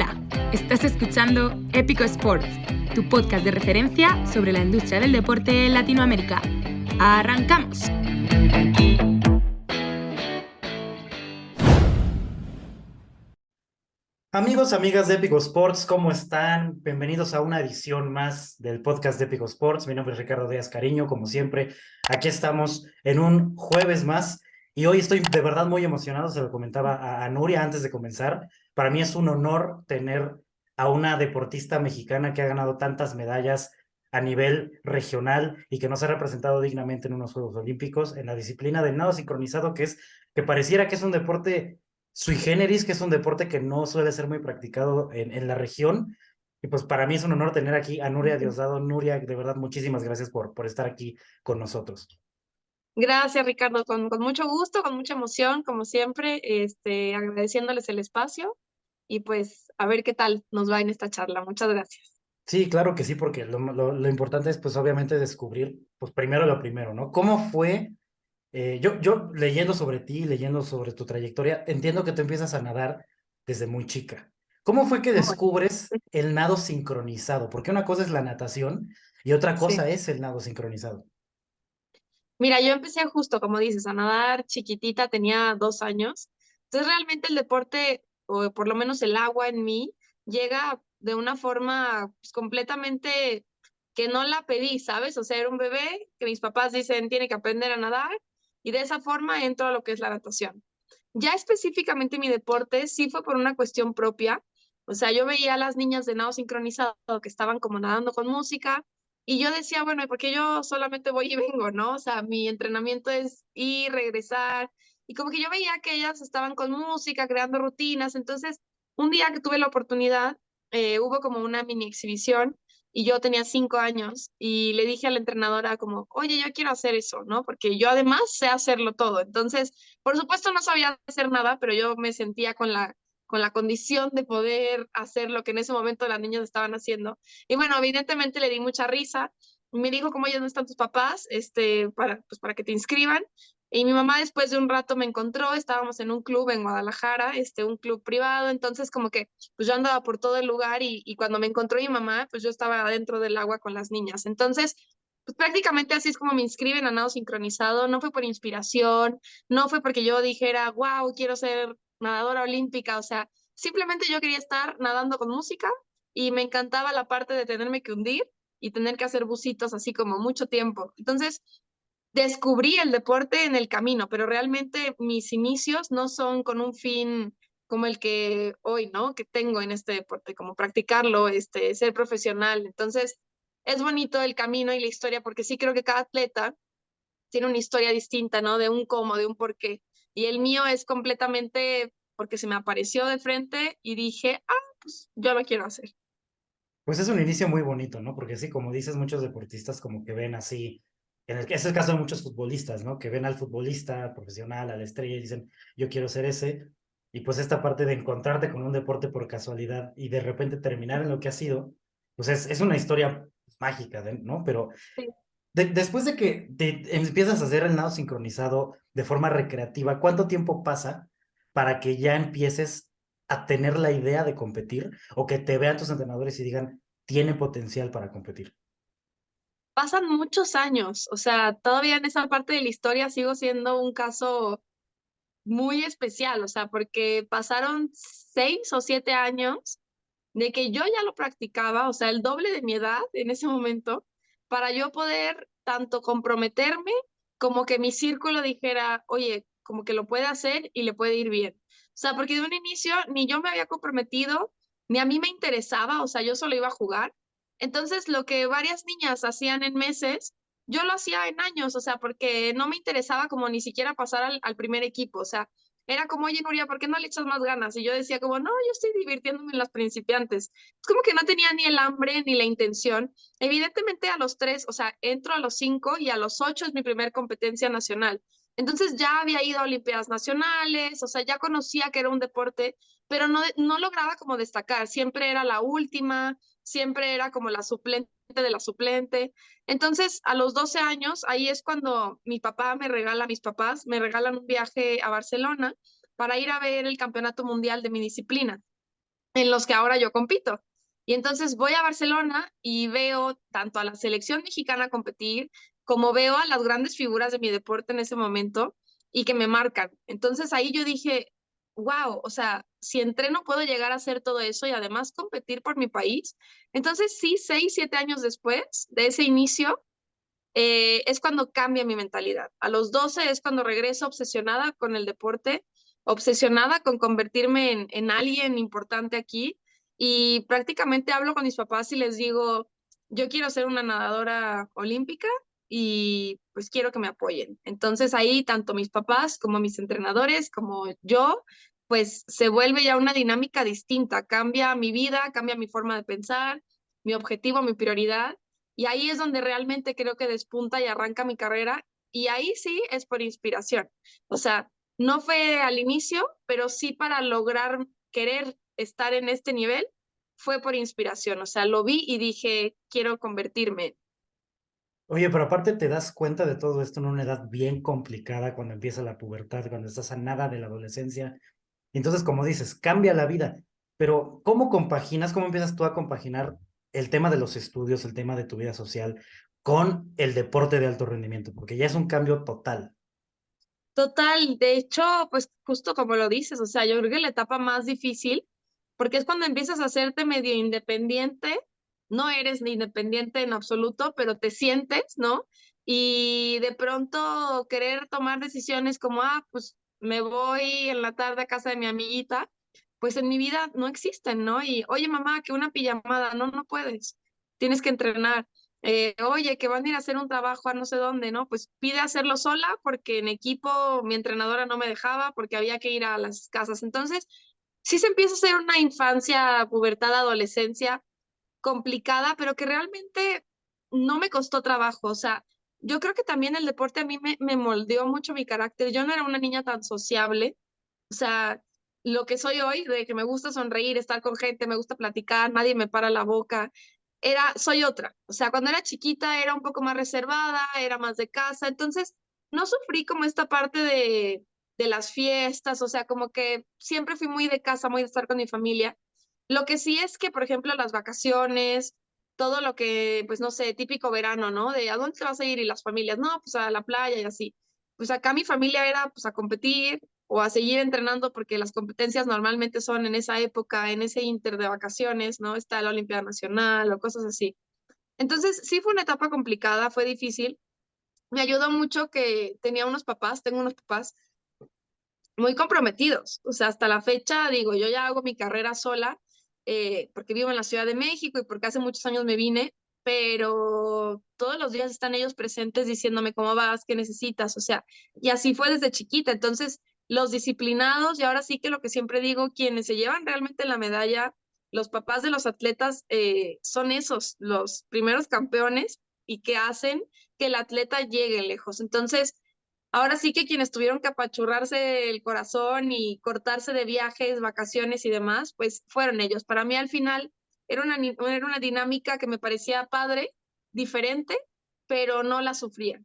Hola, estás escuchando Épico Sports, tu podcast de referencia sobre la industria del deporte en Latinoamérica. ¡Arrancamos! Amigos, amigas de Épico Sports, ¿cómo están? Bienvenidos a una edición más del podcast de Épico Sports. Mi nombre es Ricardo Díaz Cariño, como siempre. Aquí estamos en un jueves más y hoy estoy de verdad muy emocionado. Se lo comentaba a Nuria antes de comenzar. Para mí es un honor tener a una deportista mexicana que ha ganado tantas medallas a nivel regional y que nos ha representado dignamente en unos Juegos Olímpicos en la disciplina del nado sincronizado, que pareciera que es un deporte sui generis, que es un deporte que no suele ser muy practicado en la región. Y pues para mí es un honor tener aquí a Nuria Diosdado. Nuria, de verdad, muchísimas gracias por estar aquí con nosotros. Gracias, Ricardo, con mucho gusto, con mucha emoción, como siempre, agradeciéndoles el espacio y pues a ver qué tal nos va en esta charla. Muchas gracias. Sí, claro que sí, porque lo importante es pues obviamente descubrir, pues primero lo primero, ¿no? ¿Cómo fue? Yo leyendo sobre ti, leyendo sobre tu trayectoria, entiendo que tú empiezas a nadar desde muy chica. ¿Cómo fue que Bueno, descubres el nado sincronizado? Porque una cosa es la natación y otra sí. cosa es el nado sincronizado. Mira, yo empecé justo, como dices, a nadar chiquitita, tenía 2 años. Entonces realmente el deporte, o por lo menos el agua en mí, llega de una forma pues, completamente que no la pedí, ¿sabes? O sea, era un bebé que mis papás dicen tiene que aprender a nadar y de esa forma entro a lo que es la natación. Ya específicamente mi deporte sí fue por una cuestión propia. O sea, yo veía a las niñas de nado sincronizado que estaban como nadando con música y yo decía, bueno, ¿y por qué yo solamente voy y vengo, no? O sea, mi entrenamiento es ir, regresar. Y como que yo veía que ellas estaban con música, creando rutinas. Entonces, un día que tuve la oportunidad, hubo como una mini exhibición y yo tenía 5 años y le dije a la entrenadora como, oye, yo quiero hacer eso, ¿no? Porque yo además sé hacerlo todo. Entonces, por supuesto no sabía hacer nada, pero yo me sentía con la condición de poder hacer lo que en ese momento las niñas estaban haciendo. Y bueno, evidentemente le di mucha risa. Me dijo, ¿cómo ya no están tus papás? Pues para que te inscriban. Y mi mamá después de un rato me encontró, estábamos en un club en Guadalajara, un club privado, entonces como que pues yo andaba por todo el lugar y cuando me encontró mi mamá, pues yo estaba dentro del agua con las niñas. Entonces, pues prácticamente así es como me inscriben a nado sincronizado, no fue por inspiración, no fue porque yo dijera, wow, quiero ser nadadora olímpica, o sea, simplemente yo quería estar nadando con música y me encantaba la parte de tenerme que hundir y tener que hacer bucitos así como mucho tiempo. Entonces, descubrí el deporte en el camino, pero realmente mis inicios no son con un fin como el que hoy, ¿no? Que tengo en este deporte, como practicarlo, ser profesional. Entonces, es bonito el camino y la historia porque sí creo que cada atleta tiene una historia distinta, ¿no? De un cómo, de un por qué. Y el mío es completamente porque se me apareció de frente y dije, ah, pues yo lo quiero hacer. Pues es un inicio muy bonito, ¿no? Porque sí, como dices, muchos deportistas como que ven así, es el caso de muchos futbolistas, ¿no? Que ven al futbolista profesional, a la estrella y dicen, yo quiero ser ese. Y pues esta parte de encontrarte con un deporte por casualidad y de repente terminar en lo que ha sido, pues es una historia mágica, ¿no? Pero Sí. después de que empiezas a hacer el nado sincronizado de forma recreativa, ¿cuánto tiempo pasa para que ya empieces a tener la idea de competir o que te vean tus entrenadores y digan, tiene potencial para competir? Pasan muchos años, o sea, todavía en esa parte de la historia sigo siendo un caso muy especial, o sea, porque pasaron 6 o 7 años de que yo ya lo practicaba, o sea, el doble de mi edad en ese momento, para yo poder tanto comprometerme como que mi círculo dijera, oye, como que lo puede hacer y le puede ir bien. O sea, porque de un inicio ni yo me había comprometido, ni a mí me interesaba, o sea, yo solo iba a jugar. Entonces, lo que varias niñas hacían en meses, yo lo hacía en años, o sea, porque no me interesaba como ni siquiera pasar al primer equipo, o sea, era como, oye, Nuria, ¿por qué no le echas más ganas? Y yo decía como, no, yo estoy divirtiéndome en las principiantes. Es como que no tenía ni el hambre ni la intención. Evidentemente a los 3, o sea, entro a los 5 y a los 8 es mi primer competencia nacional. Entonces ya había ido a Olimpiadas Nacionales, o sea, ya conocía que era un deporte, pero no lograba como destacar. Siempre era la última, siempre era como la suplente de la suplente. Entonces, a los 12 años, ahí es cuando mis papás me regalan un viaje a Barcelona para ir a ver el campeonato mundial de mi disciplina. en los que ahora yo compito. Y entonces voy a Barcelona y veo tanto a la selección mexicana competir, como veo a las grandes figuras de mi deporte en ese momento y que me marcan. Entonces ahí yo dije, wow, o sea, si entreno puedo llegar a hacer todo eso y además competir por mi país. Entonces sí, 6, 7 años después de ese inicio, es cuando cambia mi mentalidad. A los 12 es cuando regreso obsesionada con el deporte, obsesionada con convertirme en alguien importante aquí y prácticamente hablo con mis papás y les digo, yo quiero ser una nadadora olímpica y pues quiero que me apoyen. Entonces ahí tanto mis papás como mis entrenadores, como yo, pues se vuelve ya una dinámica distinta, cambia mi vida, cambia mi forma de pensar, mi objetivo, mi prioridad. Y ahí es donde realmente creo que despunta y arranca mi carrera. Y ahí sí es por inspiración. O sea, no fue al inicio, pero sí para lograr querer estar en este nivel, fue por inspiración. O sea, lo vi y dije, quiero convertirme. Oye, pero aparte te das cuenta de todo esto en una edad bien complicada, cuando empieza la pubertad, cuando estás a nada de la adolescencia. Entonces, como dices, cambia la vida. Pero, ¿cómo compaginas, cómo empiezas tú a compaginar el tema de los estudios, el tema de tu vida social, con el deporte de alto rendimiento? Porque ya es un cambio total. Total, de hecho, pues justo como lo dices, o sea, yo creo que la etapa más difícil, porque es cuando empiezas a hacerte medio independiente, no eres ni independiente en absoluto, pero te sientes, ¿no? Y de pronto querer tomar decisiones como, pues me voy en la tarde a casa de mi amiguita, pues en mi vida no existen, ¿no? Y, oye, mamá, que una pijamada, no, no puedes, tienes que entrenar. Oye, que van a ir a hacer un trabajo a no sé dónde, ¿no? Pues pide hacerlo sola porque en equipo mi entrenadora no me dejaba porque había que ir a las casas. Entonces, sí se empieza a hacer una infancia, pubertad, adolescencia complicada, pero que realmente no me costó trabajo. O sea, yo creo que también el deporte a mí me moldeó mucho mi carácter. Yo no era una niña tan sociable. O sea, lo que soy hoy, de que me gusta sonreír, estar con gente, me gusta platicar, nadie me para la boca, soy otra. O sea, cuando era chiquita era un poco más reservada, era más de casa, entonces no sufrí como esta parte de las fiestas, o sea, como que siempre fui muy de casa, muy de estar con mi familia. Lo que sí es que, por ejemplo, las vacaciones, todo lo que, pues no sé, típico verano, ¿no? De ¿a dónde te vas a ir? Y las familias, no, pues a la playa y así. Pues acá mi familia era pues a competir o a seguir entrenando porque las competencias normalmente son en esa época, en ese inter de vacaciones, ¿no? Está la Olimpiada Nacional o cosas así. Entonces, sí fue una etapa complicada, fue difícil. Me ayudó mucho que tengo unos papás muy comprometidos. O sea, hasta la fecha, digo, yo ya hago mi carrera sola porque vivo en la Ciudad de México y porque hace muchos años me vine, pero todos los días están ellos presentes diciéndome cómo vas, qué necesitas, o sea, y así fue desde chiquita. Entonces, los disciplinados, y ahora sí que lo que siempre digo, quienes se llevan realmente la medalla, los papás de los atletas, son esos, los primeros campeones y que hacen que el atleta llegue lejos. Entonces, ahora sí que quienes tuvieron que apachurrarse el corazón y cortarse de viajes, vacaciones y demás, pues fueron ellos. Para mí al final era una dinámica que me parecía padre, diferente, pero no la sufría.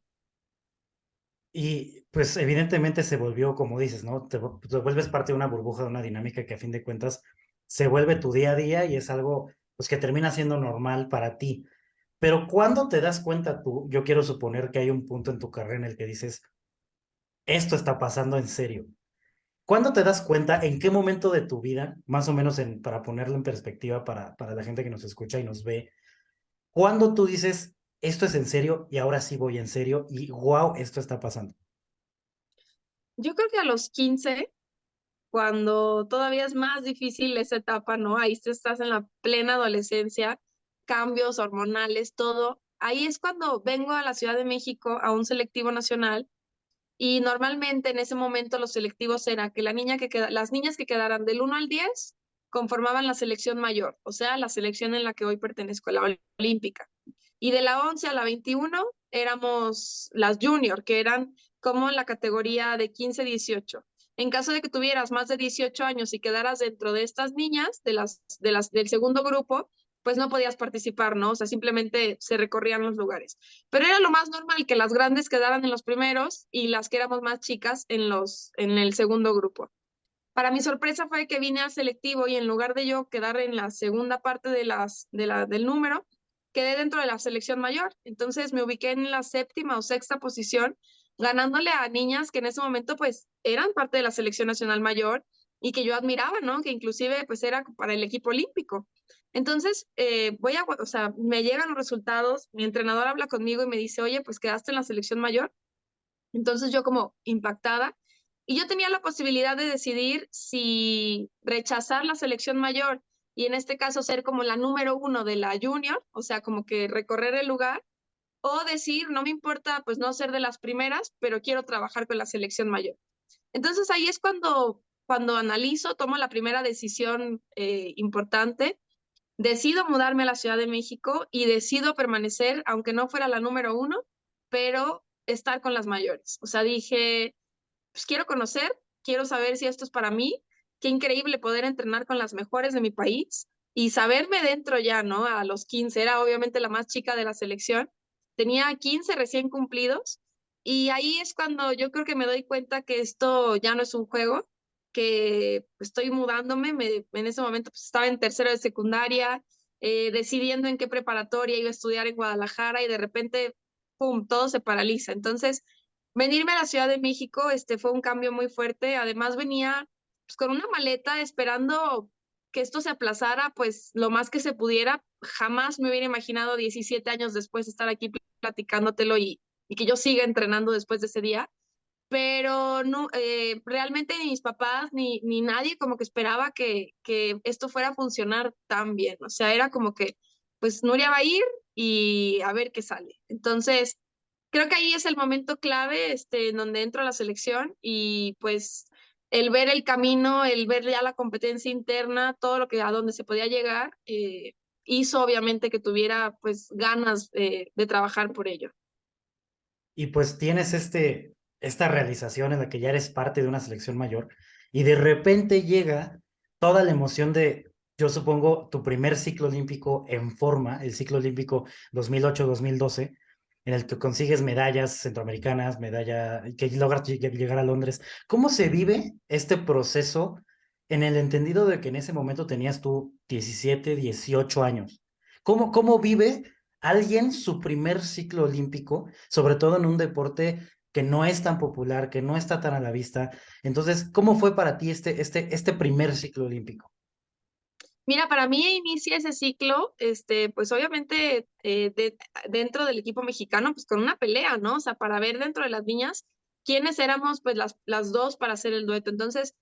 Y pues evidentemente se volvió, como dices, ¿no? Te vuelves parte de una burbuja, de una dinámica que a fin de cuentas se vuelve tu día a día y es algo pues que termina siendo normal para ti. Pero ¿cuándo te das cuenta tú? Yo quiero suponer que hay un punto en tu carrera en el que dices, esto está pasando en serio. ¿Cuándo te das cuenta? ¿En qué momento de tu vida, más o menos para ponerlo en perspectiva para la gente que nos escucha y nos ve, cuándo tú dices, esto es en serio y ahora sí voy en serio y wow, esto está pasando? Yo creo que a los 15, cuando todavía es más difícil esa etapa, ¿no? Ahí estás en la plena adolescencia, cambios hormonales, todo. Ahí es cuando vengo a la Ciudad de México a un selectivo nacional. Y normalmente en ese momento los selectivos era que las niñas que quedaran del 1 al 10 conformaban la selección mayor, o sea, la selección en la que hoy pertenezco, la olímpica. Y de la 11 a la 21 éramos las junior, que eran como la categoría de 15, 18. En caso de que tuvieras más de 18 años y quedaras dentro de estas niñas, del segundo grupo, pues no podías participar, ¿no? O sea, simplemente se recorrían los lugares. Pero era lo más normal que las grandes quedaran en los primeros y las que éramos más chicas en el segundo grupo. Para mi sorpresa fue que vine al selectivo y en lugar de yo quedar en la segunda parte del número, quedé dentro de la selección mayor. Entonces me ubiqué en la séptima o sexta posición, ganándole a niñas que en ese momento pues eran parte de la selección nacional mayor y que yo admiraba, ¿no? Que inclusive pues era para el equipo olímpico. Entonces, o sea, me llegan los resultados, mi entrenador habla conmigo y me dice, oye, pues quedaste en la selección mayor. Entonces yo como impactada, y yo tenía la posibilidad de decidir si rechazar la selección mayor y en este caso ser como la número uno de la junior, o sea, como que recorrer el lugar, o decir, no me importa pues no ser de las primeras, pero quiero trabajar con la selección mayor. Entonces ahí es cuando analizo, tomo la primera decisión importante, decido mudarme a la Ciudad de México y decido permanecer, aunque no fuera la número uno, pero estar con las mayores. O sea, dije, pues quiero conocer, quiero saber si esto es para mí, qué increíble poder entrenar con las mejores de mi país y saberme dentro ya, ¿no? A los 15, era obviamente la más chica de la selección, tenía 15 recién cumplidos y ahí es cuando yo creo que me doy cuenta que esto ya no es un juego, que estoy mudándome, en ese momento pues, estaba en tercero de secundaria, decidiendo en qué preparatoria iba a estudiar en Guadalajara y de repente, ¡pum!, todo se paraliza. Entonces, venirme a la Ciudad de México, fue un cambio muy fuerte. Además venía pues, con una maleta esperando que esto se aplazara, pues lo más que se pudiera. Jamás me hubiera imaginado 17 años después estar aquí platicándotelo y que yo siga entrenando después de ese día. Pero no, realmente ni mis papás ni nadie como que esperaba que esto fuera a funcionar tan bien. O sea, era como que, pues Nuria va a ir y a ver qué sale. Entonces, creo que ahí es el momento clave, en donde entro a la selección y pues el ver el camino, el ver ya la competencia interna, todo lo que a donde se podía llegar, hizo obviamente que tuviera pues ganas de trabajar por ello. Y pues tienes esta realización en la que ya eres parte de una selección mayor y de repente llega toda la emoción de, yo supongo, tu primer ciclo olímpico en forma, el ciclo olímpico 2008-2012, en el que consigues medallas centroamericanas, medalla, que logras llegar a Londres. ¿Cómo se vive este proceso en el entendido de que en ese momento tenías tú 17, 18 años? ¿Cómo vive alguien su primer ciclo olímpico, sobre todo en un deporte que no es tan popular, que no está tan a la vista? Entonces, ¿cómo fue para ti este primer ciclo olímpico? Mira, para mí inicia ese ciclo, pues obviamente dentro del equipo mexicano, pues con una pelea, ¿no? O sea, para ver dentro de las niñas quiénes éramos, pues las dos para hacer el dueto. Entonces,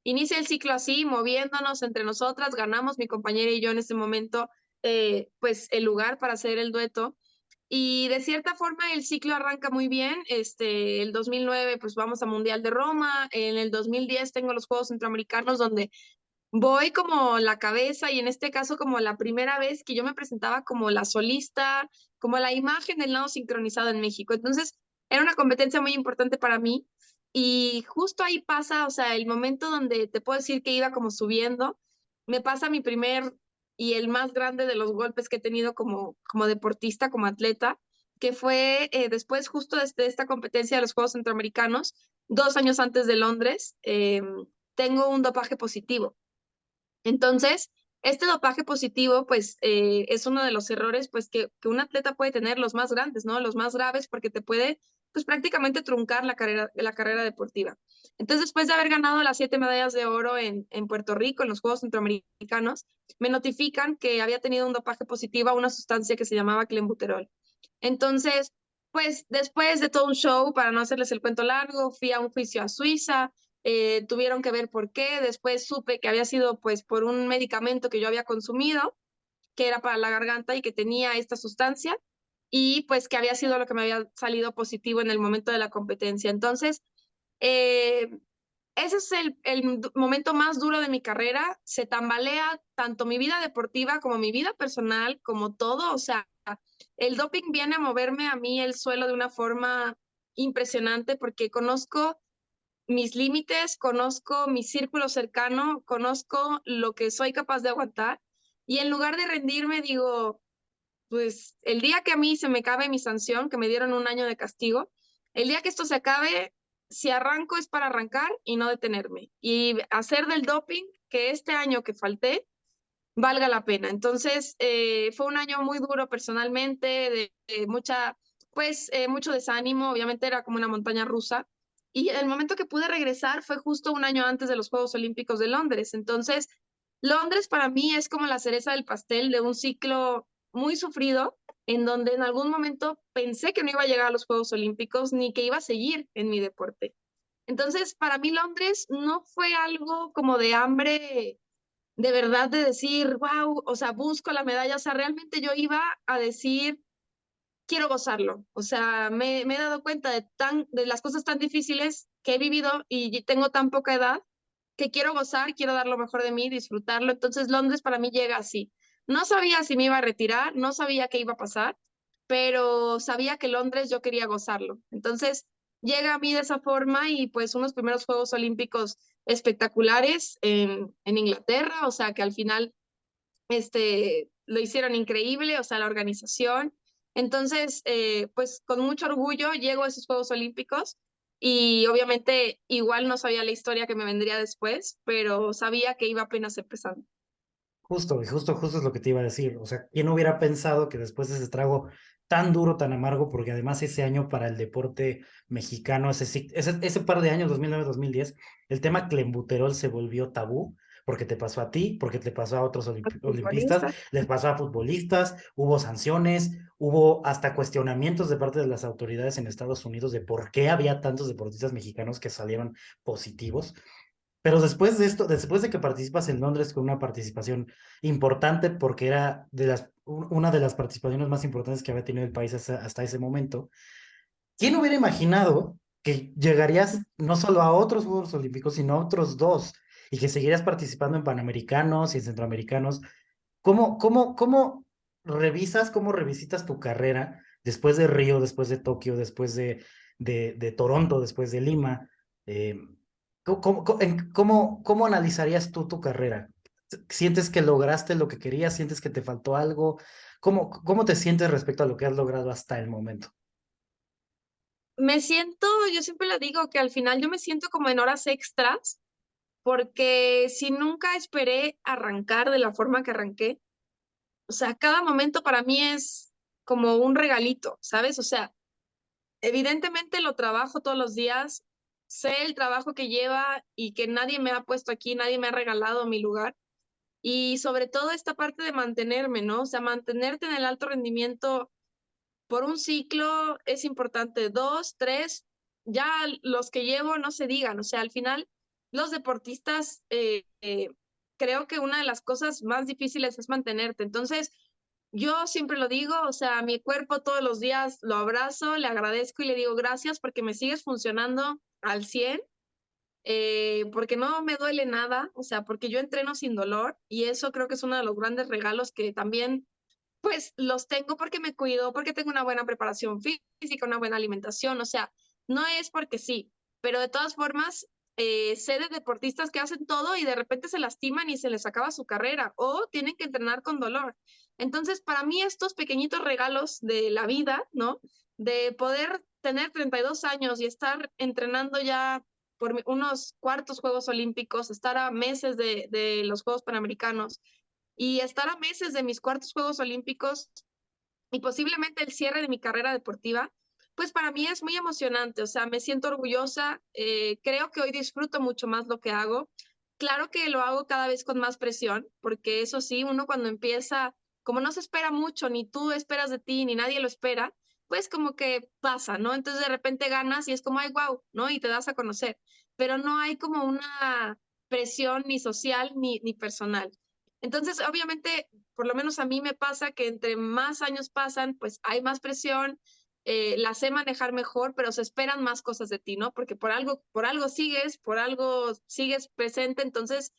inicia el ciclo así, moviéndonos entre nosotras, ganamos mi compañera y yo en ese momento, pues el lugar para hacer el dueto. Y de cierta forma el ciclo arranca muy bien. El 2009 pues vamos a Mundial de Roma, en el 2010 tengo los Juegos Centroamericanos donde voy como la cabeza y en este caso como la primera vez que yo me presentaba como la solista, como la imagen del nado sincronizado en México. Entonces, era una competencia muy importante para mí y justo ahí pasa, o sea, el momento donde te puedo decir que iba como subiendo, me pasa mi primer y el más grande de los golpes que he tenido como deportista, como atleta, que fue después justo de esta competencia de los Juegos Centroamericanos, 2 años antes de Londres, tengo un dopaje positivo. Entonces, este dopaje positivo, pues, es uno de los errores, pues, que un atleta puede tener, los más grandes, ¿no? Los más graves, porque te puede, pues, prácticamente truncar la carrera deportiva. Entonces, después de haber ganado las 7 medallas de oro en Puerto Rico, en los Juegos Centroamericanos, me notifican que había tenido un dopaje positivo a una sustancia que se llamaba clenbuterol. Entonces, pues, después de todo un show, para no hacerles el cuento largo, fui a un juicio a Suiza, tuvieron que ver por qué, después supe que había sido pues por un medicamento que yo había consumido, que era para la garganta y que tenía esta sustancia, y pues que había sido lo que me había salido positivo en el momento de la competencia. Entonces, eh, ese es el momento más duro de mi carrera, se tambalea tanto mi vida deportiva como mi vida personal, como todo, o sea, el doping viene a moverme a mí el suelo de una forma impresionante porque conozco mis límites, conozco mi círculo cercano, conozco lo que soy capaz de aguantar y en lugar de rendirme digo, pues el día que a mí se me acabe mi sanción, que me dieron 1 año de castigo, el día que esto se acabe, si arranco es para arrancar y no detenerme. Y hacer del doping, que este año que falté, valga la pena. Entonces, fue un año muy duro personalmente, de mucho desánimo, obviamente era como una montaña rusa. Y el momento que pude regresar fue justo un año antes de los Juegos Olímpicos de Londres. Entonces, Londres para mí es como la cereza del pastel de un ciclo muy sufrido, en donde en algún momento pensé que no iba a llegar a los Juegos Olímpicos ni que iba a seguir en mi deporte. Entonces, para mí Londres no fue algo como de hambre de verdad de decir, wow, o sea, busco la medalla, o sea, realmente yo iba a decir, quiero gozarlo, o sea, me he dado cuenta de las cosas tan difíciles que he vivido y tengo tan poca edad que quiero gozar, quiero dar lo mejor de mí, disfrutarlo, entonces Londres para mí llega así. No sabía si me iba a retirar, no sabía qué iba a pasar, pero sabía que Londres yo quería gozarlo. Entonces llega a mí de esa forma y pues unos primeros Juegos Olímpicos espectaculares en Inglaterra, o sea que al final lo hicieron increíble, o sea, la organización. Entonces, pues con mucho orgullo llego a esos Juegos Olímpicos y obviamente igual no sabía la historia que me vendría después, pero sabía que iba apenas empezando. Justo, y justo es lo que te iba a decir. O sea, ¿quién hubiera pensado que después de ese trago tan duro, tan amargo, porque además ese año para el deporte mexicano, ese par de años, 2009-2010, el tema clenbuterol se volvió tabú, porque te pasó a ti, porque te pasó a otros Los olimpistas, futbolistas, les pasó a futbolistas, hubo sanciones, hubo hasta cuestionamientos de parte de las autoridades en Estados Unidos de por qué había tantos deportistas mexicanos que salieron positivos. Pero después de esto, después de que participas en Londres con una participación importante, porque era una de las participaciones más importantes que había tenido el país hasta ese momento, ¿quién hubiera imaginado que llegarías no solo a otros Juegos Olímpicos, sino a otros dos, y que seguirías participando en Panamericanos y en Centroamericanos? ¿Cómo revisas, cómo revisitas tu carrera después de Río, después de Tokio, después de Toronto, después de Lima? Eh, ¿cómo analizarías tú tu carrera? ¿Sientes que lograste lo que querías? ¿Sientes que te faltó algo? ¿Cómo te sientes respecto a lo que has logrado hasta el momento? me siento, yo siempre lo digo, que al final yo me siento como en horas extras, porque si nunca esperé arrancar de la forma que arranqué, o sea, cada momento para mí es como un regalito, ¿sabes? O sea, evidentemente lo trabajo todos los días, sé el trabajo que lleva y que nadie me ha puesto aquí, nadie me ha regalado mi lugar. Y sobre todo esta parte de mantenerme, ¿no? O sea, mantenerte en el alto rendimiento por un ciclo es importante. Dos, tres, ya los que llevo no se digan. O sea, al final, los deportistas, creo que una de las cosas más difíciles es mantenerte. Entonces, yo siempre lo digo, o sea, mi cuerpo todos los días lo abrazo, le agradezco y le digo gracias porque me sigues funcionando al 100, porque no me duele nada, o sea, porque yo entreno sin dolor y eso creo que es uno de los grandes regalos que también pues los tengo porque me cuido, porque tengo una buena preparación física, una buena alimentación, o sea, no es porque sí, pero de todas formas, sé de deportistas que hacen todo y de repente se lastiman y se les acaba su carrera o tienen que entrenar con dolor. Entonces, para mí estos pequeñitos regalos de la vida, ¿no? De poder tener 32 años y estar entrenando ya por unos cuartos Juegos Olímpicos, estar a meses de los Juegos Panamericanos, y estar a meses de mis cuartos Juegos Olímpicos y posiblemente el cierre de mi carrera deportiva, pues para mí es muy emocionante, o sea, me siento orgullosa, creo que hoy disfruto mucho más lo que hago. Claro que lo hago cada vez con más presión, porque eso sí, uno cuando empieza, como no se espera mucho, ni tú esperas de ti, ni nadie lo espera, pues como que pasa, ¿no? Entonces de repente ganas y es como, ay, wow, ¿no? Y te das a conocer, pero no hay como una presión ni social ni personal. Entonces, obviamente, por lo menos a mí me pasa que entre más años pasan, pues hay más presión, la sé manejar mejor, pero se esperan más cosas de ti, ¿no? Porque por algo sigues presente, entonces,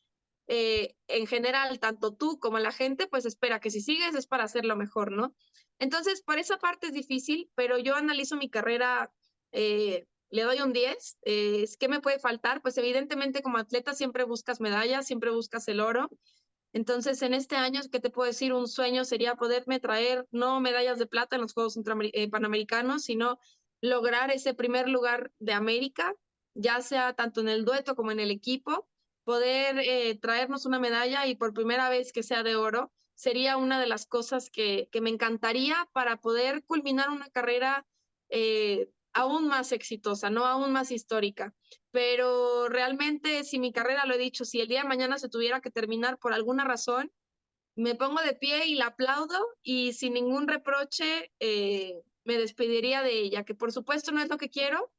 en general, tanto tú como la gente, pues espera que si sigues es para hacerlo mejor, ¿no? Entonces, por esa parte es difícil, pero yo analizo mi carrera, le doy un 10, ¿qué me puede faltar? Pues evidentemente como atleta siempre buscas medallas, siempre buscas el oro. Entonces, en este año, ¿qué te puedo decir? Un sueño sería poderme traer no medallas de plata en los Juegos Panamericanos, sino lograr ese primer lugar de América ya sea tanto en el dueto como en el equipo, poder traernos una medalla y por primera vez que sea de oro, sería una de las cosas que me encantaría para poder culminar una carrera aún más exitosa, ¿no? Aún más histórica. Pero realmente, si mi carrera, lo he dicho, si el día de mañana se tuviera que terminar por alguna razón, me pongo de pie y la aplaudo y sin ningún reproche me despediría de ella, que por supuesto no es lo que quiero,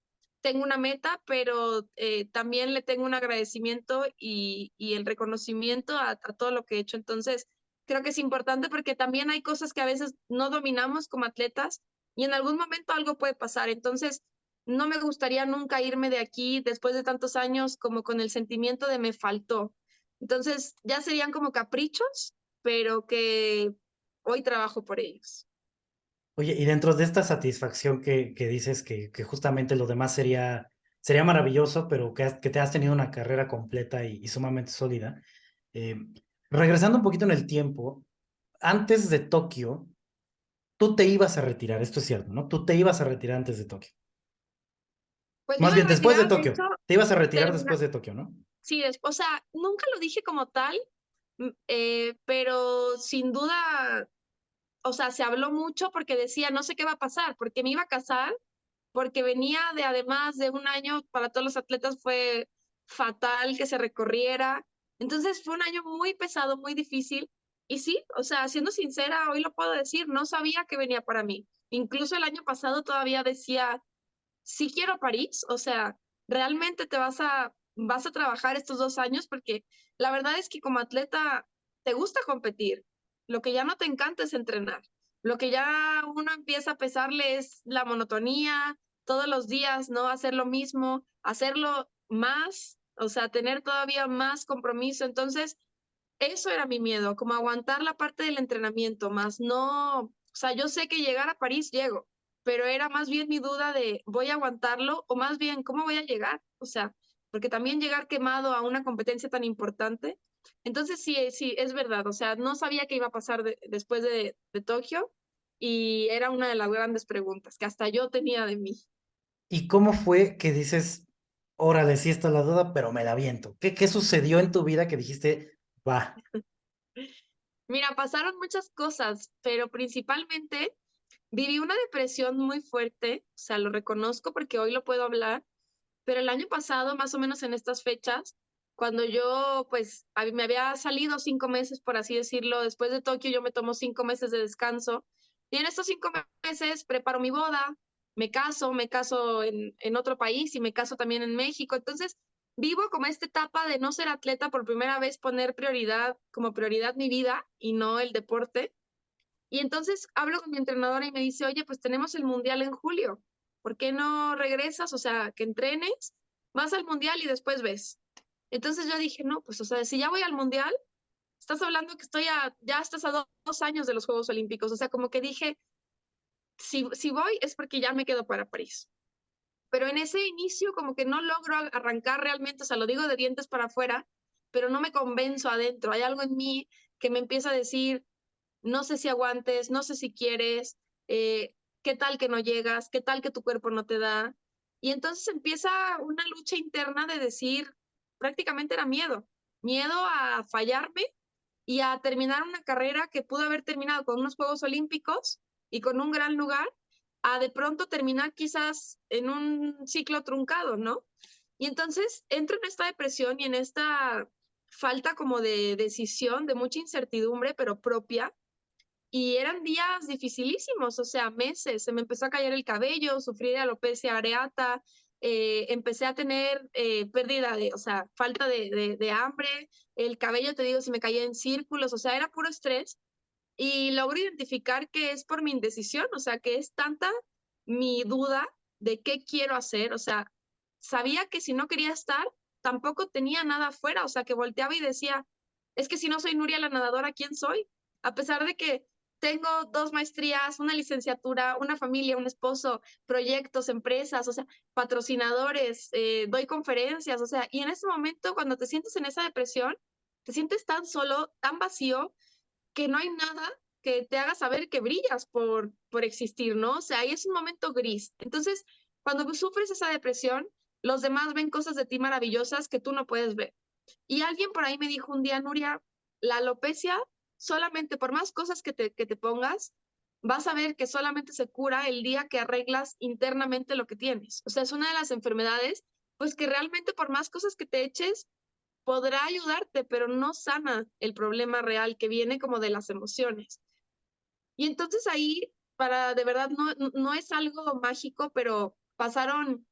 tengo una meta, pero también le tengo un agradecimiento y el reconocimiento a todo lo que he hecho. Entonces, creo que es importante porque también hay cosas que a veces no dominamos como atletas y en algún momento algo puede pasar. Entonces, no me gustaría nunca irme de aquí después de tantos años como con el sentimiento de me faltó. Entonces, ya serían como caprichos, pero que hoy trabajo por ellos. Oye, y dentro de esta satisfacción que dices que justamente lo demás sería maravilloso, pero que te has tenido una carrera completa y sumamente sólida. eh, Regresando un poquito en el tiempo, antes de Tokio, tú te ibas a retirar, esto es cierto, ¿no? Tú te ibas a retirar antes de Tokio. Pues me Más iba bien, a después de retirar, de hecho, Tokio. Te ibas a retirar termina, después de Tokio, ¿no? sí, o sea, nunca lo dije como tal, pero sin duda, o sea, se habló mucho porque decía, no sé qué va a pasar, porque me iba a casar, porque venía de además de un año para todos los atletas fue fatal que se recorriera. Entonces fue un año muy pesado, muy difícil. Y sí, o sea, siendo sincera, hoy lo puedo decir, no sabía que venía para mí. Incluso el año pasado todavía decía, sí quiero París, o sea, realmente vas a trabajar estos 2 años porque la verdad es que como atleta te gusta competir, lo que ya no te encanta es entrenar, lo que ya uno empieza a pesarle es la monotonía, todos los días, ¿no? Hacer lo mismo, hacerlo más, o sea, tener todavía más compromiso. Entonces, eso era mi miedo, como aguantar la parte del entrenamiento, más no, o sea, yo sé que llegar a París llego, pero era más bien mi duda de, ¿voy a aguantarlo? O más bien, ¿cómo voy a llegar? O sea, porque también llegar quemado a una competencia tan importante. Entonces, sí, sí, es verdad, o sea, no sabía qué iba a pasar después de Tokio y era una de las grandes preguntas que hasta yo tenía de mí. ¿Y cómo fue que dices, órale, sí está la duda, pero me la aviento? ¿Qué sucedió en tu vida que dijiste, va? Mira, pasaron muchas cosas, pero principalmente viví una depresión muy fuerte, o sea, lo reconozco porque hoy lo puedo hablar, pero el año pasado, más o menos en estas fechas, cuando yo, pues, me había salido 5 meses, por así decirlo, después de Tokio yo me tomo 5 meses de descanso, y en estos 5 meses preparo mi boda, me caso en otro país y me caso también en México, entonces vivo como esta etapa de no ser atleta por primera vez, poner prioridad, como prioridad mi vida y no el deporte, y entonces hablo con mi entrenadora y me dice, oye, pues tenemos el mundial en julio, ¿por qué no regresas? O sea, que entrenes, vas al mundial y después ves. Entonces yo dije, no, pues, o sea, si ya voy al mundial, estás hablando que ya estás a 2 años de los Juegos Olímpicos. O sea, como que dije, si voy es porque ya me quedo para París. Pero en ese inicio como que no logro arrancar realmente, o sea, lo digo de dientes para afuera, pero no me convenzo adentro. Hay algo en mí que me empieza a decir, no sé si aguantes, no sé si quieres, qué tal que no llegas, qué tal que tu cuerpo no te da. Y entonces empieza una lucha interna de decir, prácticamente era miedo, miedo a fallarme y a terminar una carrera que pudo haber terminado con unos Juegos Olímpicos y con un gran lugar, a de pronto terminar quizás en un ciclo truncado, ¿no? Y entonces entro en esta depresión y en esta falta como de decisión, de mucha incertidumbre, pero propia, y eran días dificilísimos, o sea, meses. Se me empezó a caer el cabello, sufrí de alopecia areata, empecé a tener pérdida o sea, falta de hambre, el cabello, te digo, se me caía en círculos, o sea, era puro estrés. Y logro identificar que es por mi indecisión, o sea, que es tanta mi duda de qué quiero hacer, o sea, sabía que si no quería estar, tampoco tenía nada afuera, o sea, que volteaba y decía, es que si no soy Nuria la nadadora, ¿quién soy? A pesar de que tengo 2 maestrías, una licenciatura, una familia, un esposo, proyectos, empresas, o sea, patrocinadores, doy conferencias, o sea, y en ese momento cuando te sientes en esa depresión, te sientes tan solo, tan vacío, que no hay nada que te haga saber que brillas por existir, ¿no? O sea, ahí es un momento gris. Entonces, cuando sufres esa depresión, los demás ven cosas de ti maravillosas que tú no puedes ver. Y alguien por ahí me dijo un día, Nuria, la alopecia solamente por más cosas que te pongas, vas a ver que solamente se cura el día que arreglas internamente lo que tienes. O sea, es una de las enfermedades, pues que realmente por más cosas que te eches, podrá ayudarte, pero no sana el problema real que viene como de las emociones. Y entonces ahí, para de verdad, no es algo mágico, pero pasaron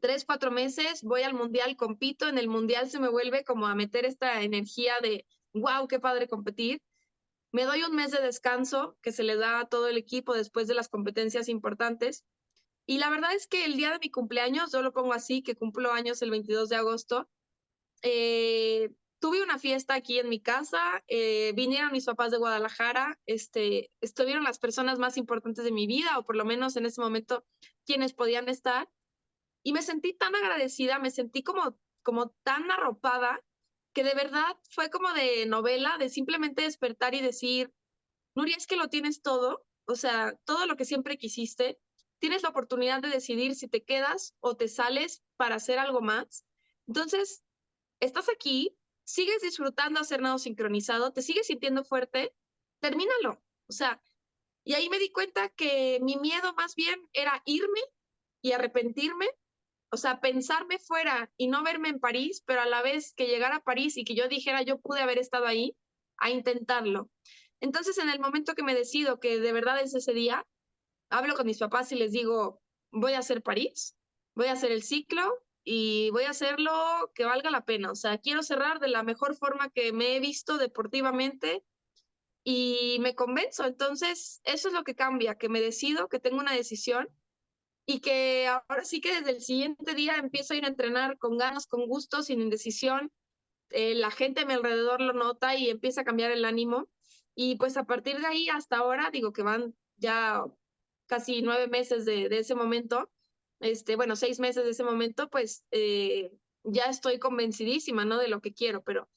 3, 4 meses, voy al mundial, compito, en el mundial se me vuelve como a meter esta energía de, wow, qué padre competir. Me doy un mes de descanso que se le da a todo el equipo después de las competencias importantes. Y la verdad es que el día de mi cumpleaños, yo lo pongo así, que cumplo años el 22 de agosto, eh, tuve una fiesta aquí en mi casa, vinieron mis papás de Guadalajara, estuvieron las personas más importantes de mi vida, o por lo menos en ese momento quienes podían estar, y me sentí tan agradecida, me sentí como tan arropada, que de verdad fue como de novela, de simplemente despertar y decir, Nuria, es que lo tienes todo, o sea, todo lo que siempre quisiste, tienes la oportunidad de decidir si te quedas o te sales para hacer algo más. Entonces, estás aquí, sigues disfrutando hacer nado sincronizado, te sigues sintiendo fuerte, termínalo. O sea, y ahí me di cuenta que mi miedo más bien era irme y arrepentirme, o sea, pensarme fuera y no verme en París, pero a la vez que llegara a París y que yo dijera yo pude haber estado ahí, a intentarlo. Entonces, en el momento que me decido que de verdad es ese día, hablo con mis papás y les digo, voy a hacer París, voy a hacer el ciclo y voy a hacerlo que valga la pena. O sea, quiero cerrar de la mejor forma que me he visto deportivamente y me convenzo. Entonces, eso es lo que cambia, que me decido, que tengo una decisión y que ahora sí que desde el siguiente día empiezo a ir a entrenar con ganas, con gusto, sin indecisión. La gente a mi alrededor lo nota y empieza a cambiar el ánimo. Y pues a partir de ahí hasta ahora, digo que van ya casi 9 meses de ese momento, bueno, 6 meses de ese momento, pues ya estoy convencidísima, ¿no? De lo que quiero, pero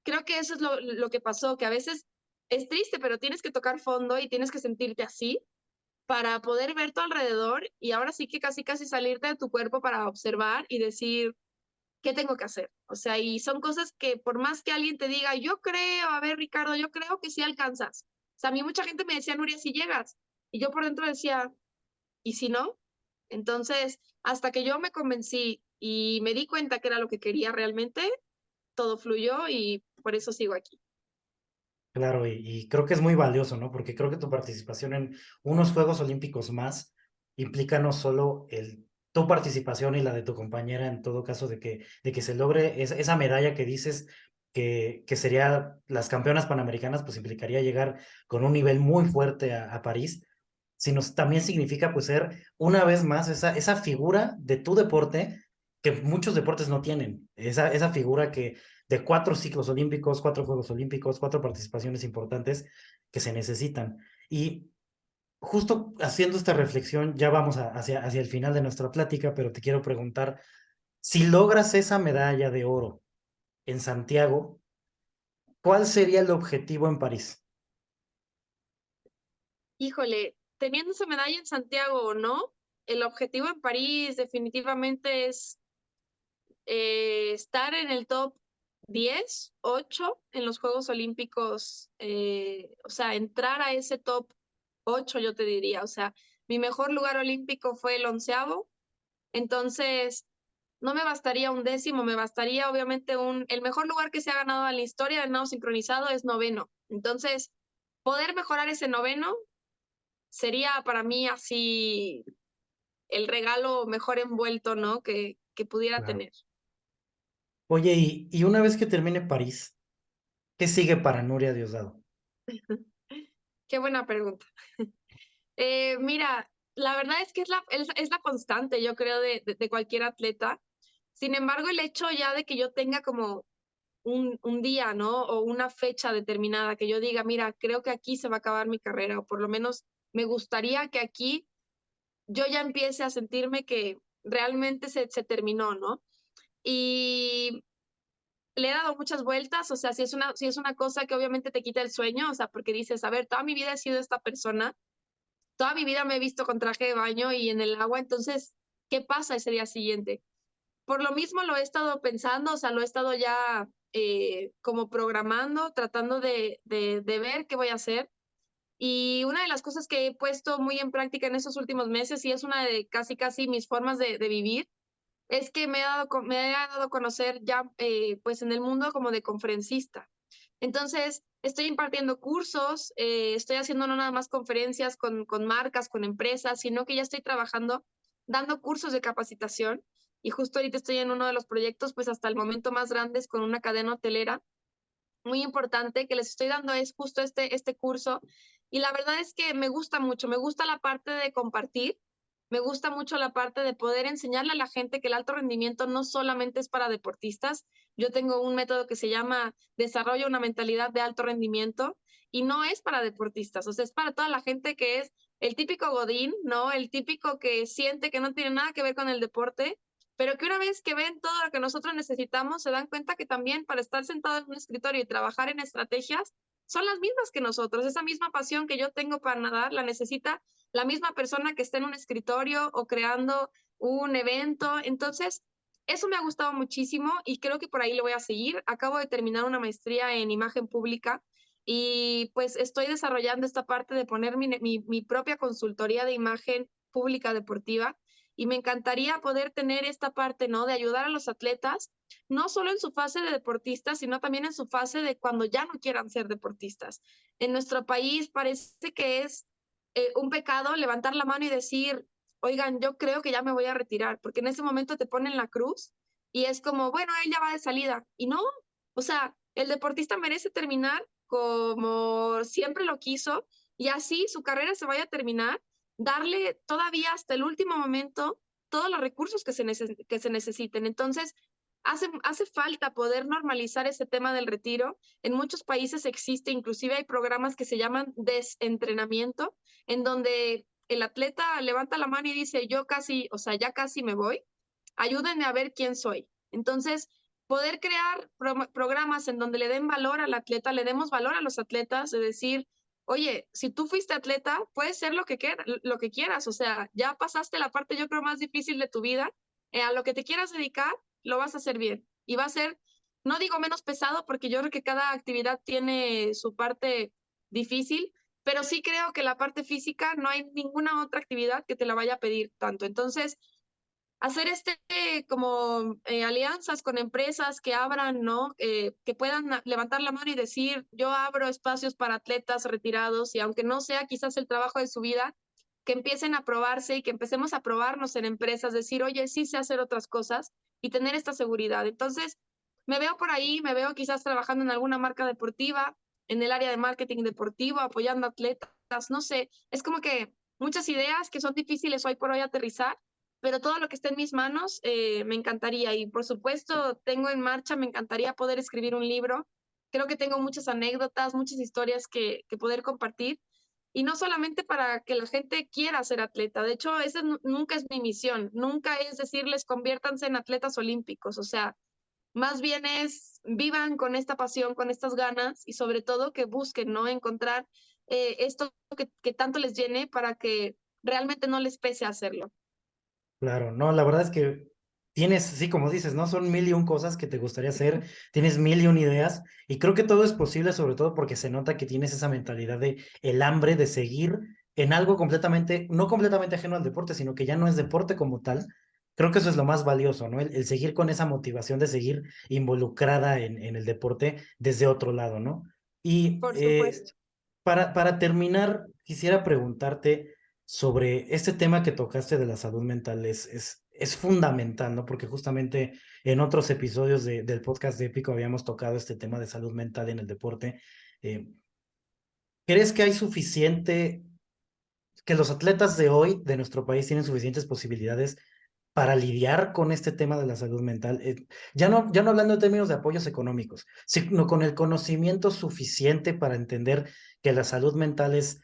creo que eso es lo que pasó, que a veces es triste, pero tienes que tocar fondo y tienes que sentirte así para poder ver tu alrededor y ahora sí que casi casi salirte de tu cuerpo para observar y decir, ¿qué tengo que hacer? O sea, y son cosas que por más que alguien te diga, yo creo, a ver, Ricardo, yo creo que sí alcanzas. O sea, a mí mucha gente me decía, Nuria, si llegas. Y yo por dentro decía, ¿y si no? Entonces, hasta que yo me convencí y me di cuenta que era lo que quería realmente, todo fluyó y por eso sigo aquí. Claro, y creo que es muy valioso, ¿no? Porque creo que tu participación en unos Juegos Olímpicos más implica no solo tu participación y la de tu compañera, en todo caso, de que se logre esa medalla que dices que sería las campeonas panamericanas, pues implicaría llegar con un nivel muy fuerte a París, sino también significa pues ser una vez más esa figura de tu deporte que muchos deportes no tienen, esa figura que de 4 ciclos olímpicos, 4 Juegos Olímpicos, 4 participaciones importantes que se necesitan. Y justo haciendo esta reflexión, ya vamos hacia el final de nuestra plática, pero te quiero preguntar, si logras esa medalla de oro en Santiago, ¿cuál sería el objetivo en París? Híjole, teniendo esa medalla en Santiago o no, el objetivo en París definitivamente es estar en el top 10, 8 en los Juegos Olímpicos, o sea, entrar a ese top 8 yo te diría, o sea, mi mejor lugar olímpico fue el 11º, entonces no me bastaría un décimo, me bastaría obviamente el mejor lugar que se ha ganado en la historia del nado sincronizado es noveno, entonces poder mejorar ese noveno sería para mí así el regalo mejor envuelto, ¿no? Que pudiera Claro. tener. Oye, y una vez que termine París, ¿qué sigue para Nuria Diosdado? Qué buena pregunta. Mira, la verdad es que es la constante, yo creo, de cualquier atleta. Sin embargo, el hecho ya de que yo tenga como un día, ¿no? O una fecha determinada, que yo diga, mira, creo que aquí se va a acabar mi carrera, o por lo menos me gustaría que aquí yo ya empiece a sentirme que realmente se terminó, ¿no? Y le he dado muchas vueltas, o sea, si es una cosa que obviamente te quita el sueño, o sea, porque dices, a ver, toda mi vida he sido esta persona, toda mi vida me he visto con traje de baño y en el agua, entonces, ¿qué pasa ese día siguiente? por lo mismo lo he estado pensando, o sea, lo he estado ya como programando, tratando de ver qué voy a hacer. Y una de las cosas que he puesto muy en práctica en estos últimos meses, y es una de casi mis formas de vivir, es que me he dado a conocer ya, pues, en el mundo como de conferencista. Entonces, estoy impartiendo cursos, estoy haciendo no nada más conferencias con marcas, con empresas, sino que ya estoy trabajando, dando cursos de capacitación. Y justo ahorita estoy en uno de los proyectos, pues, hasta el momento más grandes con una cadena hotelera muy importante que les estoy dando es justo este curso. Y la verdad es que me gusta mucho, me gusta la parte de compartir, me gusta mucho la parte de poder enseñarle a la gente que el alto rendimiento no solamente es para deportistas. Yo tengo un método que se llama Desarrolla una mentalidad de alto rendimiento y no es para deportistas, o sea, es para toda la gente que es el típico godín, ¿no? El típico que siente que no tiene nada que ver con el deporte, pero que una vez que ven todo lo que nosotros necesitamos, se dan cuenta que también para estar sentado en un escritorio y trabajar en estrategias, son las mismas que nosotros. Esa misma pasión que yo tengo para nadar, la necesita la misma persona que está en un escritorio o creando un evento. Entonces, eso me ha gustado muchísimo y creo que por ahí lo voy a seguir. Acabo de terminar una maestría en imagen pública y pues estoy desarrollando esta parte de poner mi propia consultoría de imagen pública deportiva y me encantaría poder tener esta parte, ¿no? De ayudar a los atletas, no solo en su fase de deportistas, sino también en su fase de cuando ya no quieran ser deportistas. En nuestro país parece que es un pecado levantar la mano y decir, oigan, yo creo que ya me voy a retirar, porque en ese momento te ponen la cruz y es como, bueno, él ya va de salida. Y no, o sea, el deportista merece terminar como siempre lo quiso y así su carrera se vaya a terminar, darle todavía hasta el último momento todos los recursos que se necesiten. Entonces, hace falta poder normalizar ese tema del retiro. En muchos países existe, inclusive hay programas que se llaman desentrenamiento, en donde el atleta levanta la mano y dice, yo casi, o sea, ya casi me voy, ayúdenme a ver quién soy. Entonces, poder crear programas en donde le den valor al atleta, le demos valor a los atletas, de decir, oye, si tú fuiste atleta, puedes ser lo que quieras, o sea, ya pasaste la parte, yo creo, más difícil de tu vida, a lo que te quieras dedicar, lo vas a hacer bien. Y va a ser, no digo menos pesado, porque yo creo que cada actividad tiene su parte difícil, pero sí creo que la parte física no hay ninguna otra actividad que te la vaya a pedir tanto. Entonces, hacer como alianzas con empresas que abran, ¿no? Que puedan levantar la mano y decir, yo abro espacios para atletas retirados y aunque no sea quizás el trabajo de su vida, que empiecen a probarse y que empecemos a probarnos en empresas, decir, oye, sí sé hacer otras cosas y tener esta seguridad. Entonces, me veo por ahí, me veo quizás trabajando en alguna marca deportiva, en el área de marketing deportivo, apoyando atletas, no sé, es como que muchas ideas que son difíciles hoy por hoy aterrizar, pero todo lo que esté en mis manos me encantaría. Y por supuesto, tengo en marcha, me encantaría poder escribir un libro. Creo que tengo muchas anécdotas, muchas historias que poder compartir. Y no solamente para que la gente quiera ser atleta. De hecho, esa nunca es mi misión. Nunca es decirles conviértanse en atletas olímpicos. O sea, más bien es vivan con esta pasión, con estas ganas y sobre todo que busquen, ¿no? Encontrar esto que tanto les llene para que realmente no les pese hacerlo. Claro, no, la verdad es que tienes, sí, como dices, ¿no? Son mil y un cosas que te gustaría hacer, tienes mil y un ideas, y creo que todo es posible, sobre todo porque se nota que tienes esa mentalidad de el hambre de seguir en algo completamente, no completamente ajeno al deporte, sino que ya no es deporte como tal. Creo que eso es lo más valioso, ¿no? El seguir con esa motivación de seguir involucrada en el deporte desde otro lado, ¿no? Y Por supuesto. para terminar, quisiera preguntarte sobre este tema que tocaste de la salud mental. Es fundamental, ¿no? Porque justamente en otros episodios del podcast de Épico habíamos tocado este tema de salud mental en el deporte. Eh, ¿Crees que hay suficiente, que los atletas de hoy de nuestro país tienen suficientes posibilidades para lidiar con este tema de la salud mental? Ya no hablando en términos de apoyos económicos, sino con el conocimiento suficiente para entender que la salud mental es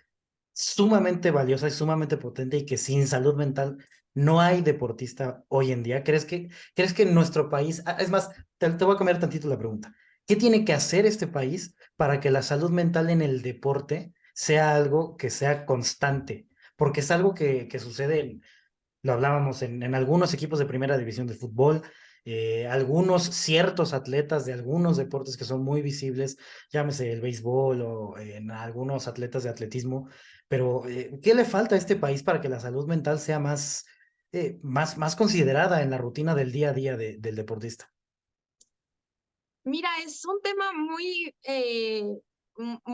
sumamente valiosa y sumamente potente y que sin salud mental no hay deportista hoy en día. ¿Crees que en nuestro país, es más, te voy a cambiar tantito la pregunta? ¿Qué tiene que hacer este país para que la salud mental en el deporte sea algo que sea constante? Porque es algo que sucede, lo hablábamos en algunos equipos de primera división de fútbol, algunos ciertos atletas de algunos deportes que son muy visibles, llámese el béisbol o en algunos atletas de atletismo, pero ¿qué le falta a este país para que la salud mental sea más considerada en la rutina del día a día del deportista? Mira, es un tema muy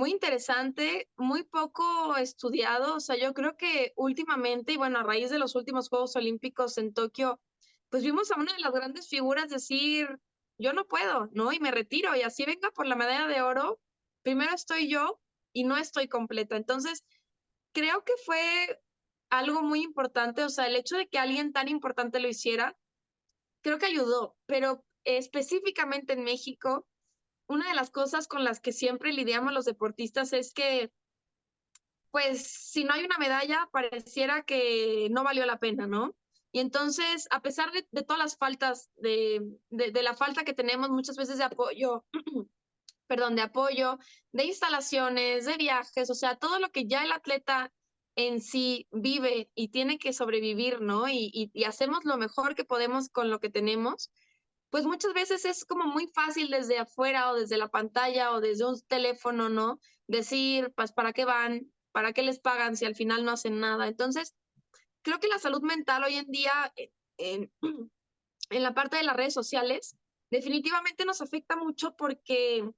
interesante, muy poco estudiado. O sea, yo creo que últimamente, y bueno, a raíz de los últimos Juegos Olímpicos en Tokio, pues vimos a una de las grandes figuras decir, yo no puedo, ¿no? Y me retiro, y así venga por la medalla de oro, primero estoy yo y no estoy completa. Entonces, creo que fue algo muy importante, o sea, el hecho de que alguien tan importante lo hiciera, creo que ayudó, pero específicamente en México, una de las cosas con las que siempre lidiamos los deportistas es que, pues, si no hay una medalla, pareciera que no valió la pena, ¿no? Y entonces, a pesar de todas las faltas, de la falta que tenemos muchas veces de apoyo, perdón, de apoyo, de instalaciones, de viajes, o sea, todo lo que ya el atleta en sí vive y tiene que sobrevivir, ¿no? Y hacemos lo mejor que podemos con lo que tenemos, pues muchas veces es como muy fácil desde afuera o desde la pantalla o desde un teléfono, ¿no? Decir, pues, ¿para qué van? ¿Para qué les pagan si al final no hacen nada? Entonces, creo que la salud mental hoy en día, en, en la parte de las redes sociales, definitivamente nos afecta mucho porque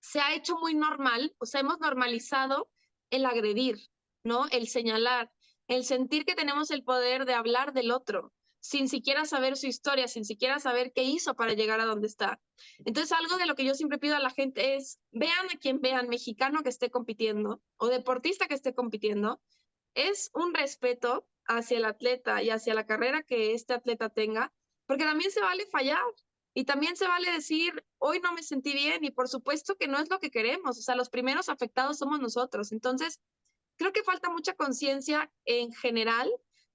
se ha hecho muy normal, o sea, hemos normalizado el agredir, ¿no? El señalar, el sentir que tenemos el poder de hablar del otro, sin siquiera saber su historia, sin siquiera saber qué hizo para llegar a donde está. Entonces, algo de lo que yo siempre pido a la gente es, vean a quien vean, mexicano que esté compitiendo o deportista que esté compitiendo, es un respeto hacia el atleta y hacia la carrera que este atleta tenga, porque también se vale fallar y también se vale decir, hoy no me sentí bien y por supuesto que no es lo que queremos, o sea, los primeros afectados somos nosotros. Entonces, creo que falta mucha conciencia en general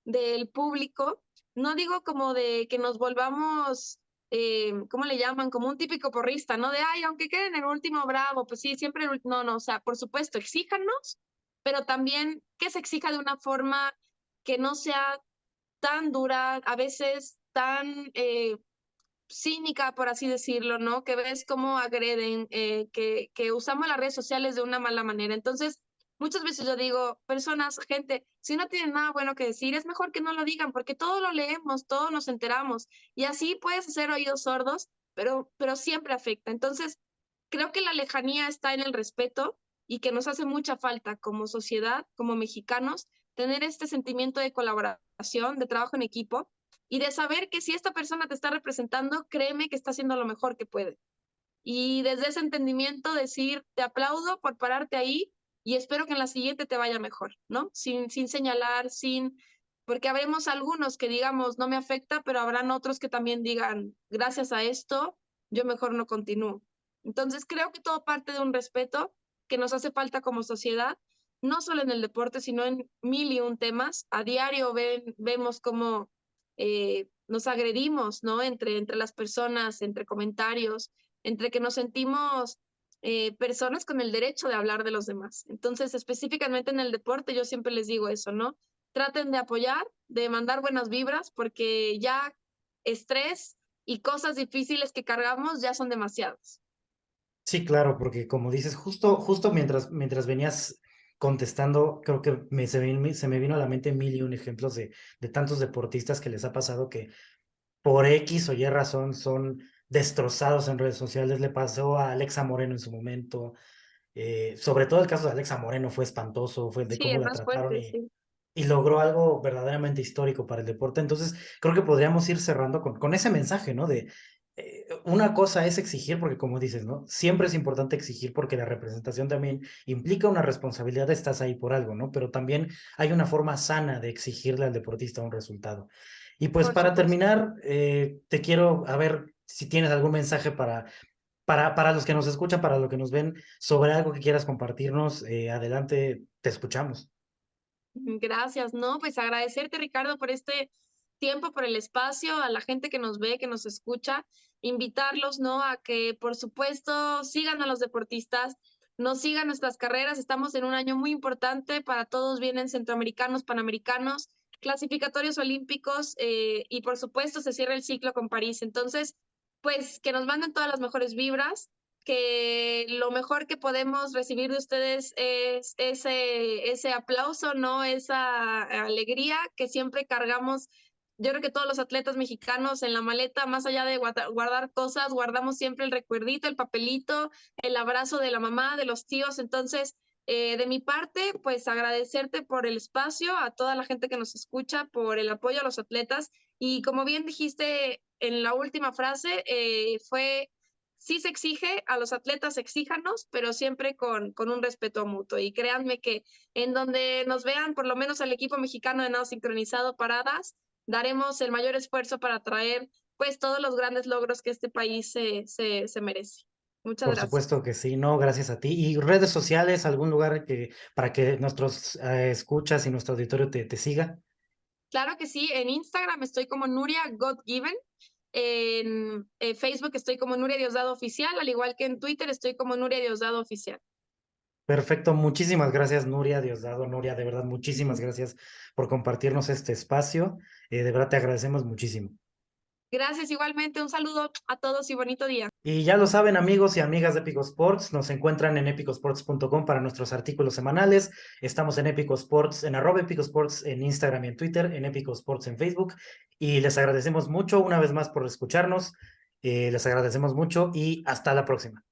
del público. No digo como de que nos volvamos, ¿cómo le llaman? Como un típico porrista, ¿no? De, ay, aunque quede en el último bravo, pues sí, siempre, no, no, o sea, por supuesto, exíjanos, pero también que se exija de una forma que no sea tan dura, a veces tan cínica, por así decirlo, ¿no? Que ves cómo agreden, que usamos las redes sociales de una mala manera. Entonces, muchas veces yo digo, personas, gente, si no tienen nada bueno que decir, es mejor que no lo digan, porque todo lo leemos, todo nos enteramos, y así puedes hacer oídos sordos, pero siempre afecta. Entonces, creo que la lejanía está en el respeto y que nos hace mucha falta como sociedad, como mexicanos, tener este sentimiento de colaboración, de trabajo en equipo y de saber que si esta persona te está representando, créeme que está haciendo lo mejor que puede. Y desde ese entendimiento decir, te aplaudo por pararte ahí y espero que en la siguiente te vaya mejor, ¿no? Sin señalar, porque habremos algunos que digamos, no me afecta, pero habrán otros que también digan, gracias a esto, yo mejor no continúo. Entonces creo que todo parte de un respeto que nos hace falta como sociedad, no solo en el deporte, sino en mil y un temas. A diario vemos cómo nos agredimos, ¿no? Entre las personas, entre comentarios, entre que nos sentimos personas con el derecho de hablar de los demás. Entonces, específicamente en el deporte, yo siempre les digo eso, ¿no? Traten de apoyar, de mandar buenas vibras, porque ya estrés y cosas difíciles que cargamos ya son demasiados. Sí, claro, porque como dices, justo mientras venías contestando, creo que se me vino a la mente mil y un ejemplos de tantos deportistas que les ha pasado que por X o Y razón son destrozados en redes sociales. Le pasó a Alexa Moreno en su momento. Sobre todo el caso de Alexa Moreno fue espantoso, fue de Sí, cómo el la más trataron fuerte, sí. y logró algo verdaderamente histórico para el deporte. Entonces, creo que podríamos ir cerrando con ese mensaje, ¿no? De una cosa es exigir, porque como dices, ¿no? Siempre es importante exigir porque la representación también implica una responsabilidad, estás ahí por algo, ¿no? Pero también hay una forma sana de exigirle al deportista un resultado. Y pues Por para supuesto. terminar, te quiero a ver si tienes algún mensaje para los que nos escuchan, para los que nos ven, sobre algo que quieras compartirnos. Adelante, te escuchamos. Gracias, no, pues agradecerte, Ricardo, por este tiempo, por el espacio, a la gente que nos ve, que nos escucha, invitarlos, ¿no? A que, por supuesto, sigan a los deportistas, nos sigan nuestras carreras. Estamos en un año muy importante para todos, vienen centroamericanos, panamericanos. clasificatorios olímpicos y por supuesto se cierra el ciclo con París. Entonces, pues que nos manden todas las mejores vibras, que lo mejor que podemos recibir de ustedes es ese aplauso, ¿no? Esa alegría que siempre cargamos. Yo creo que todos los atletas mexicanos en la maleta, más allá de guardar cosas, guardamos siempre el recuerdito, el papelito, el abrazo de la mamá, de los tíos. Entonces, de mi parte, pues agradecerte por el espacio, a toda la gente que nos escucha, por el apoyo a los atletas. Y como bien dijiste en la última frase, sí se exige, a los atletas exíjanos, pero siempre con un respeto mutuo. Y créanme que en donde nos vean, por lo menos al equipo mexicano de nado sincronizado paradas, daremos el mayor esfuerzo para traer pues todos los grandes logros que este país se merece. Muchas Por gracias. supuesto que sí, no, gracias a ti. ¿Y redes sociales, algún lugar para que nuestros escuchas y nuestro auditorio te siga? Claro que sí, en Instagram estoy como Nuria God Given, en Facebook estoy como Nuria Diosdado Oficial, al igual que en Twitter estoy como Nuria Diosdado Oficial. Perfecto, muchísimas gracias, Nuria Diosdado. Nuria, de verdad, muchísimas gracias por compartirnos este espacio. De verdad, te agradecemos muchísimo. Gracias igualmente, un saludo a todos y bonito día. Y ya lo saben, amigos y amigas de Epico Sports, nos encuentran en epicosports.com para nuestros artículos semanales. Estamos en Epico Sports, en @EpicoSports en Instagram y en Twitter, en Epico Sports en Facebook. Y les agradecemos mucho una vez más por escucharnos. Les agradecemos mucho y hasta la próxima.